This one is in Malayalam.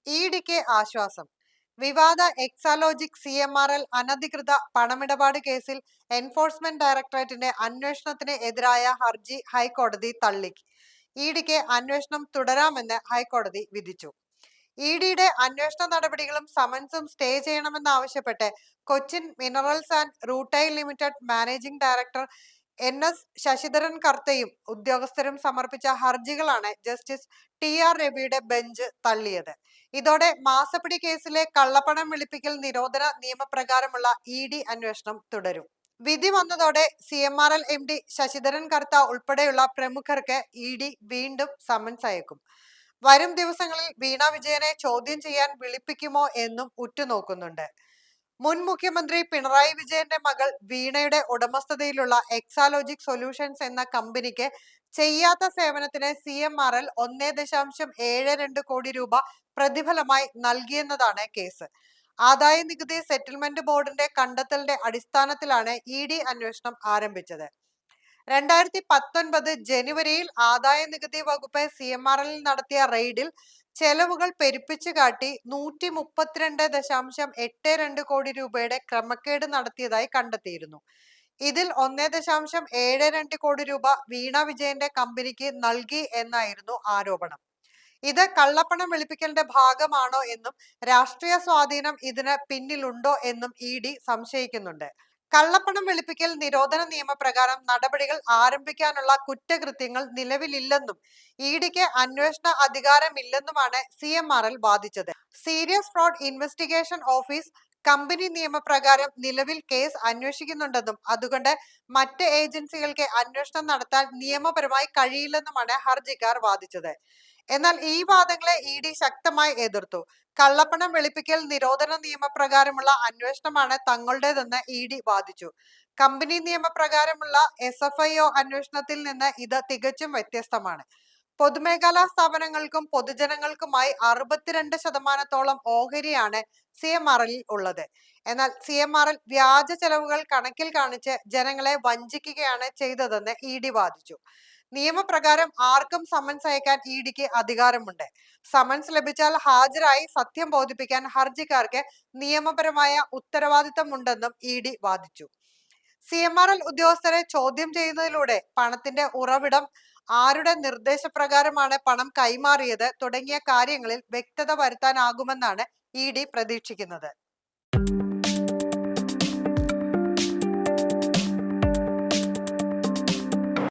ഇഡിക്ക് ആശ്വാസം. വിവാദ എക്സാലോജിക് CMRL അനധികൃത പണമിടപാട് കേസിൽ എൻഫോഴ്സ്മെന്റ് ഡയറക്ടറേറ്റിന്റെ അന്വേഷണത്തിന് എതിരായ ഹർജി ഹൈക്കോടതി തള്ളി. ഇഡിക്ക് അന്വേഷണം തുടരാമെന്ന് ഹൈക്കോടതി വിധിച്ചു. ഇഡിയുടെ അന്വേഷണ നടപടികളും സമൻസും സ്റ്റേ ചെയ്യണമെന്നാവശ്യപ്പെട്ട് Cochin minerals and rutile limited managing director NS Sasidharan കർത്തയും ഉദ്യോഗസ്ഥരും സമർപ്പിച്ച ഹർജികളാണ് ജസ്റ്റിസ് TR രവിയുടെ ബെഞ്ച് തള്ളിയത്. ഇതോടെ മാസപ്പിടി കേസിലെ കള്ളപ്പണം വെളുപ്പിക്കൽ നിരോധന നിയമപ്രകാരമുള്ള ED അന്വേഷണം തുടരും. വിധി വന്നതോടെ CMRL MD ശശിധരൻ കർത്ത ഉൾപ്പെടെയുള്ള പ്രമുഖർക്ക് ED വീണ്ടും സമൻസ് അയക്കും. വരും ദിവസങ്ങളിൽ വീണ വിജയനെ ചോദ്യം ചെയ്യാൻ വിളിപ്പിക്കുമോ എന്നും ഉറ്റുനോക്കുന്നുണ്ട്. മുൻ മുഖ്യമന്ത്രി പിണറായി വിജയന്റെ മകൾ വീണയുടെ ഉടമസ്ഥതയിലുള്ള എക്സാലോജിക് സൊല്യൂഷൻസ് എന്ന കമ്പനിക്ക് ചെയ്യാത്ത സേവനത്തിന് CMRL 1.72 കോടി രൂപ പ്രതിഫലമായി നൽകിയെന്നതാണ് കേസ്. ആദായ നികുതി സെറ്റിൽമെന്റ് ബോർഡിന്റെ കണ്ടെത്തലിന്റെ അടിസ്ഥാനത്തിലാണ് ED അന്വേഷണം ആരംഭിച്ചത്. 2019 ജനുവരിയിൽ ആദായ നികുതി വകുപ്പ് CMRL നടത്തിയ റെയ്ഡിൽ ചെലവുകൾ പെരുപ്പിച്ചു കാട്ടി 132.82 കോടി രൂപയുടെ ക്രമക്കേട് നടത്തിയതായി കണ്ടെത്തിയിരുന്നു. ഇതിൽ 1.72 കോടി രൂപ വീണ വിജയന്റെ കമ്പനിക്ക് നൽകി എന്നായിരുന്നു ആരോപണം. ഇത് കള്ളപ്പണം വെളുപ്പിക്കലിന്റെ ഭാഗമാണോ എന്നും രാഷ്ട്രീയ സ്വാധീനം ഇതിന് പിന്നിലുണ്ടോ എന്നും ED സംശയിക്കുന്നുണ്ട്. കള്ളപ്പണം വെളുപ്പിക്കൽ നിരോധന നിയമപ്രകാരം നടപടികൾ ആരംഭിക്കാനുള്ള കുറ്റകൃത്യങ്ങൾ നിലവിലില്ലെന്നും EDക്ക് അന്വേഷണ അധികാരമില്ലെന്നുമാണ് CMRL വാദിച്ചത്. Serious fraud investigation office company നിയമപ്രകാരം നിലവിൽ കേസ് അന്വേഷിക്കുന്നുണ്ടെന്നും അതുകൊണ്ട് മറ്റ് ഏജൻസികൾക്ക് അന്വേഷണം നടത്താൻ നിയമപരമായി കഴിയില്ലെന്നുമാണ് ഹർജിക്കാർ വാദിച്ചത്. എന്നാൽ ഈ വാദങ്ങളെ ED ശക്തമായി എതിർത്തു. കള്ളപ്പണം വെളുപ്പിക്കൽ നിരോധന നിയമപ്രകാരമുള്ള അന്വേഷണമാണ് തങ്ങളുടേതെന്ന് ED വാദിച്ചു. കമ്പനി നിയമപ്രകാരമുള്ള SFIO അന്വേഷണത്തിൽ നിന്ന് ഇത് തികച്ചും വ്യത്യസ്തമാണ്. പൊതുമേഖലാ സ്ഥാപനങ്ങൾക്കും പൊതുജനങ്ങൾക്കുമായി 62% ഓഹരിയാണ് CMRL ഉള്ളത്. എന്നാൽ CMRL വ്യാജ ചെലവുകൾ കണക്കിൽ കാണിച്ച് ജനങ്ങളെ വഞ്ചിക്കുകയാണ് ചെയ്തതെന്ന് ED വാദിച്ചു. നിയമപ്രകാരം ആർക്കും സമൻസ് അയക്കാൻ EDക്ക് അധികാരമുണ്ട്. സമൻസ് ലഭിച്ചാൽ ഹാജരായി സത്യം ബോധിപ്പിക്കാൻ ഹർജിക്കാർക്ക് നിയമപരമായ ഉത്തരവാദിത്തമുണ്ടെന്നും ED വാദിച്ചു. CMRL ഉദ്യോഗസ്ഥരെ ചോദ്യം ചെയ്യുന്നതിലൂടെ പണത്തിന്റെ ഉറവിടം, ആരുടെ നിർദ്ദേശപ്രകാരമാണ് പണം കൈമാറിയത് തുടങ്ങിയ കാര്യങ്ങളിൽ വ്യക്തത വരുത്താനാകുമെന്നാണ് ED പ്രതീക്ഷിക്കുന്നത്.